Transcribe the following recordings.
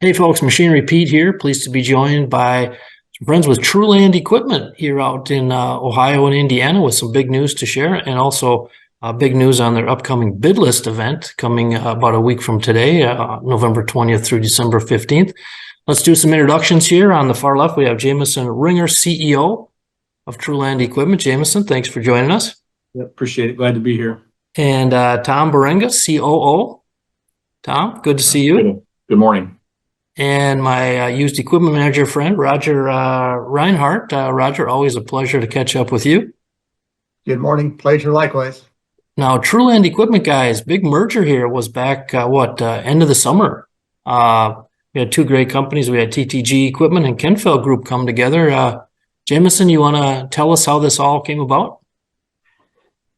Hey folks, Machinery Pete here. Pleased to be joined by some friends with TruLand Equipment here out in Ohio and Indiana with some big news to share, and also big news on their upcoming bid list event coming about a week from today, November 20th through December 15th. Let's do some introductions here. On the far left, we have Jameson Ringer, CEO of TruLand Equipment. Jameson, thanks for joining us. Yeah, appreciate it. Glad to be here. And Tom Berenga, COO. Tom, good to see you. Good morning. And my used equipment manager friend, Roger Reinhardt. Roger, always a pleasure to catch up with you. Good morning. Pleasure likewise. Now, TruLand Equipment guys, big merger here was back, end of the summer. We had two great companies. We had TTG Equipment and Kenn-Feld Group come together. Jameson, you want to tell us how this all came about?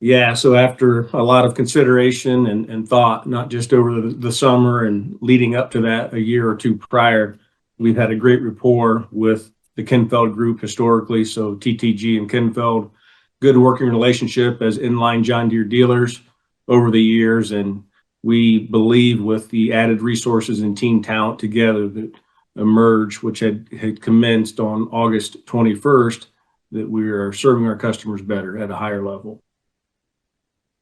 Yeah, so after a lot of consideration and thought, not just over the summer and leading up to that a year or two prior, we've had a great rapport with the Kenn-Feld Group historically. So TTG and Kenn-Feld, good working relationship as inline John Deere dealers over the years. And we believe with the added resources and team talent together that emerged, which had commenced on August 21st, that we are serving our customers better at a higher level.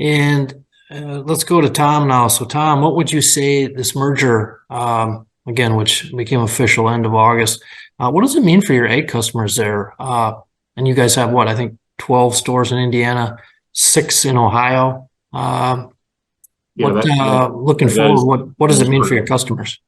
And let's go to Tom now. So Tom, what would you say this merger, again, which became official end of August, what does it mean for your ag customers there? And you guys have what, I think 12 stores in Indiana, 6 in Ohio. Looking forward, what does it mean for your customers?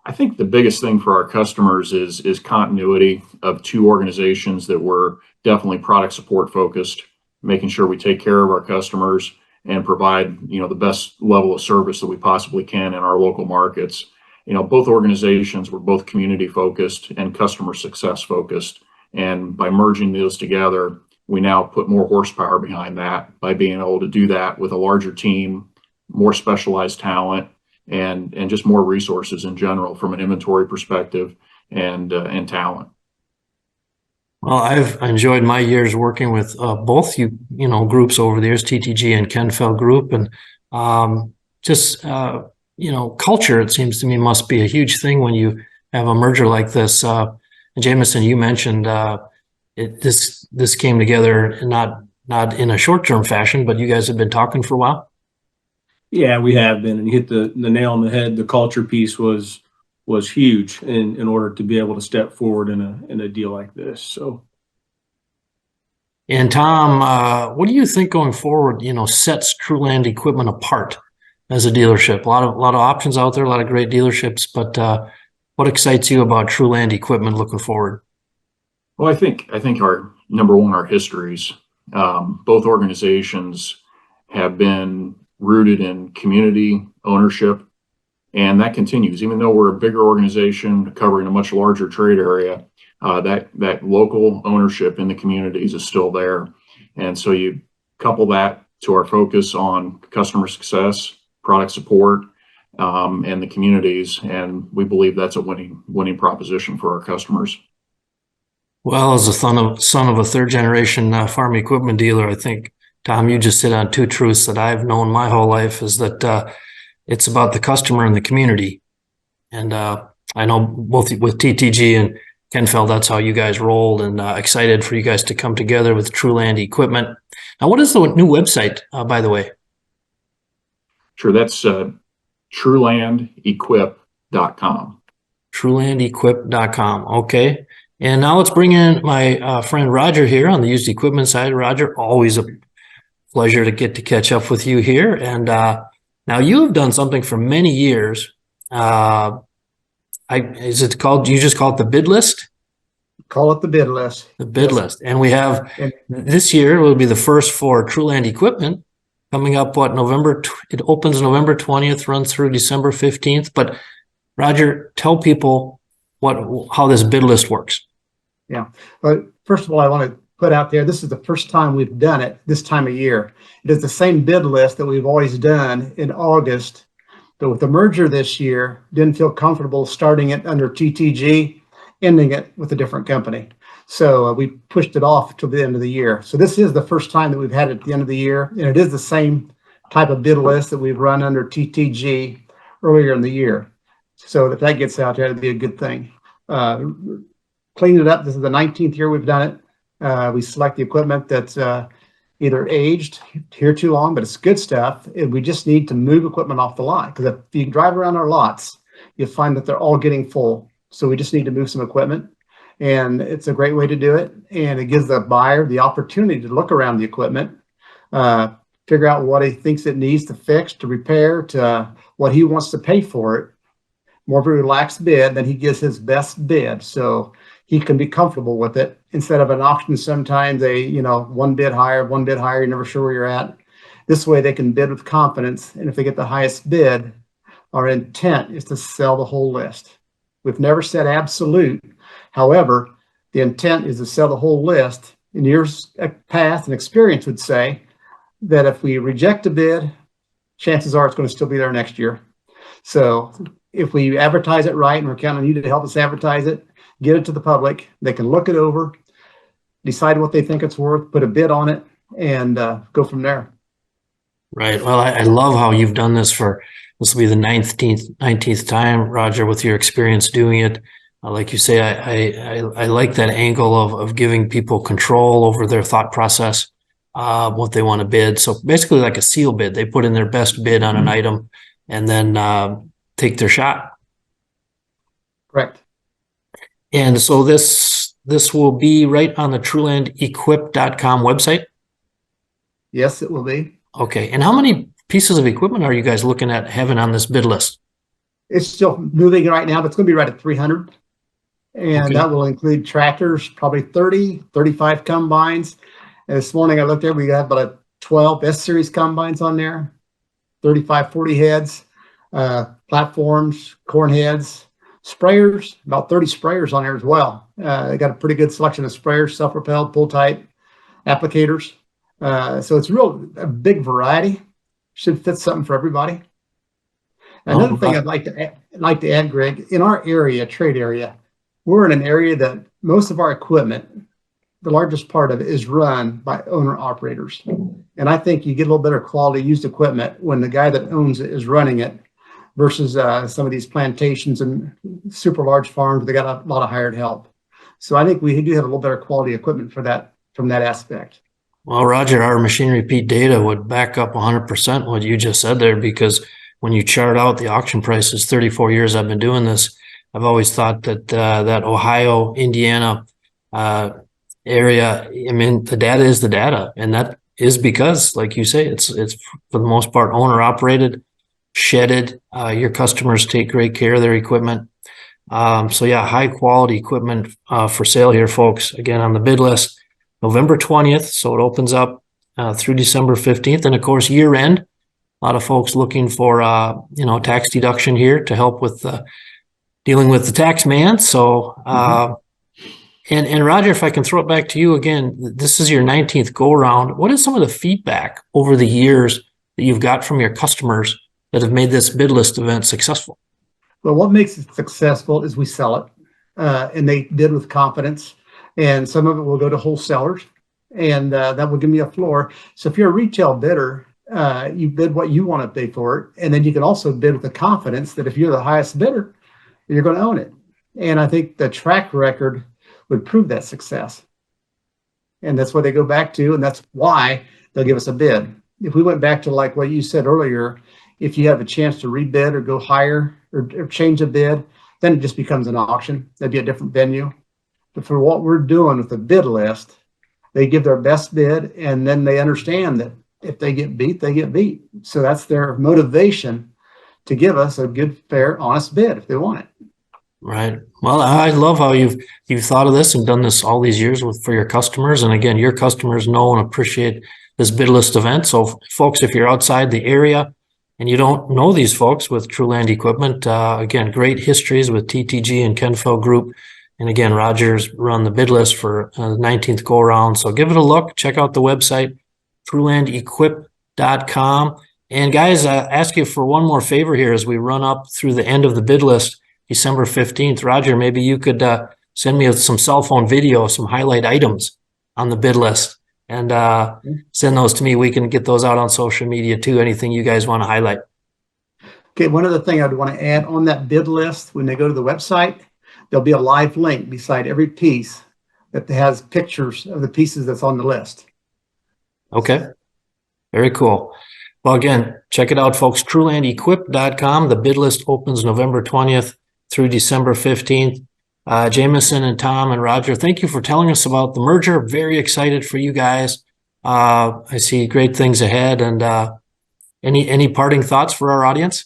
I think the biggest thing for our customers is continuity of two organizations that were definitely product support focused, making sure we take care of our customers and provide, the best level of service that we possibly can in our local markets. Both organizations were both community focused and customer success focused. And by merging those together, we now put more horsepower behind that by being able to do that with a larger team, more specialized talent, and just more resources in general from an inventory perspective and talent. Well, I've enjoyed my years working with both groups over the years, TTG and Kenn-Feld Group, and culture. It seems to me must be a huge thing when you have a merger like this. Jameson, you mentioned this came together not in a short-term fashion, but you guys have been talking for a while. Yeah, we have been, and you hit the nail on the head. The culture piece was huge in order to be able to step forward in a deal like this. So, and Tom, what do you think going forward? Sets TruLand Equipment apart as a dealership. A lot of options out there, a lot of great dealerships. But what excites you about TruLand Equipment looking forward? Well, I think our number one, our histories. Both organizations have been rooted in community ownership. And that continues, even though we're a bigger organization covering a much larger trade area, that local ownership in the communities is still there. And so you couple that to our focus on customer success, product support, and the communities, and we believe that's a winning proposition for our customers. Well, as a son of a third generation farm equipment dealer, I think, Tom, you just hit on two truths that I've known my whole life, is that it's about the customer and the community. And I know both with TTG and Kenn-Feld, that's how you guys rolled, and excited for you guys to come together with TruLand Equipment. Now, what is the new website, by the way? Sure, that's TruLandEquip.com. TruLandEquip.com, okay. And now let's bring in my friend Roger here on the used equipment side. Roger, always a pleasure to get to catch up with you here. And now you have done something for many years. Is it called? You just call it the bid list? Call it the bid list. The bid list, and we have this year will be the first for TruLand Equipment coming up. November? It opens November 20th, runs through December 15th. But Roger, tell people how this bid list works. Yeah. But first of all, I want to put out there, this is the first time we've done it this time of year. It is the same bid list that we've always done in August, but with the merger this year, didn't feel comfortable starting it under TTG, ending it with a different company. So we pushed it off till the end of the year. So this is the first time that we've had it at the end of the year, and it is the same type of bid list that we've run under TTG earlier in the year. So if that gets out there, it'd be a good thing. Cleaned it up. This is the 19th year we've done it. We select the equipment that's either aged here too long, but it's good stuff. And we just need to move equipment off the lot, because if you drive around our lots, you'll find that they're all getting full. So we just need to move some equipment, and it's a great way to do it. And it gives the buyer the opportunity to look around the equipment, figure out what he thinks it needs to fix, to repair, to what he wants to pay for it. More of a relaxed bid, then he gives his best bid, so he can be comfortable with it. Instead of an auction, sometimes one bid higher, you're never sure where you're at. This way they can bid with confidence, and if they get the highest bid, our intent is to sell the whole list. We've never said absolute. However, the intent is to sell the whole list. In years past, and experience would say that if we reject a bid, chances are it's going to still be there next year. So if we advertise it right, and we're counting on you to help us advertise it, get it to the public, they can look it over, decide what they think it's worth, put a bid on it, and go from there. Right. Well, I love how you've done this this will be the 19th time, Roger, with your experience doing it. Like you say, I like that angle of giving people control over their thought process, what they want to bid. So basically like a seal bid, they put in their best bid on an item and then take their shot. Correct. And so this will be right on the TruLandEquip.com website? Yes, it will be. Okay. And how many pieces of equipment are you guys looking at having on this bid list? It's still moving right now, but it's going to be right at 300. And Okay. that will include tractors, probably 30, 35 combines. And this morning I looked there, we have about 12 S-Series combines on there, 35, 40 heads, platforms, corn heads, sprayers, about 30 sprayers on there as well. They got a pretty good selection of sprayers, self-propelled, pull type, applicators. So it's a big variety. Should fit something for everybody. Another thing I'd like to add, Greg, in our area, trade area, we're in an area that most of our equipment, the largest part of it, is run by owner operators. And I think you get a little better quality used equipment when the guy that owns it is running it versus some of these plantations and super large farms. They got a lot of hired help. So I think we do have a little better quality equipment for that, from that aspect. Well, Roger, our machine repeat data would back up 100% what you just said there, because when you chart out the auction prices, 34 years I've been doing this, I've always thought that that Ohio, Indiana area, I mean, the data is the data. And that is because, like you say, it's for the most part owner operated, shedded. Your customers take great care of their equipment. So yeah, high quality equipment for sale here, folks. Again, on the bid list, November 20th. So it opens up through December 15th. And of course, year end, a lot of folks looking for, tax deduction here to help with dealing with the tax man. So, and Roger, if I can throw it back to you again, this is your 19th go around. What is some of the feedback over the years that you've got from your customers that have made this bid list event successful? Well, what makes it successful is we sell it, and they bid with confidence. And some of it will go to wholesalers, and that will give me a floor. So if you're a retail bidder, you bid what you want to pay for it. And then you can also bid with the confidence that if you're the highest bidder, you're going to own it. And I think the track record would prove that success. And that's what they go back to. And that's why they'll give us a bid. If we went back to like what you said earlier, if you have a chance to rebid or go higher or change a bid, then it just becomes an auction. That'd be a different venue. But for what we're doing with the bid list, they give their best bid, and then they understand that if they get beat, they get beat. So that's their motivation to give us a good, fair, honest bid if they want it. Right. Well, I love how you've thought of this and done this all these years for your customers. And again, your customers know and appreciate this bid list event. So folks, if you're outside the area and you don't know these folks with TruLand Equipment, again, great histories with TTG and Kenn-Feld Group. And again, Roger's run the bid list for the 19th go around. So give it a look. Check out the website, TruLandEquip.com. And guys, ask you for one more favor here as we run up through the end of the bid list, December 15th. Roger, maybe you could send me some cell phone video, some highlight items on the bid list, and send those to me. We can get those out on social media too. Anything you guys want to highlight. Okay, one other thing I'd want to add on that bid list, when they go to the website, there'll be a live link beside every piece that has pictures of the pieces that's on the list. Okay. Very cool. Well, again, check it out, folks. TruLandEquip.com. The bid list opens November 20th through December 15th. Jameson and Tom and Roger, thank you for telling us about the merger. Very excited for you guys. I see great things ahead. And any parting thoughts for our audience?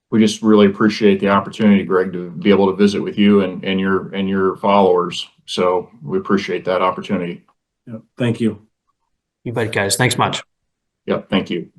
We just really appreciate the opportunity, Greg, to be able to visit with you and your followers. So we appreciate that opportunity. Yep. Thank you. You bet, guys. Thanks much. Yep. Thank you.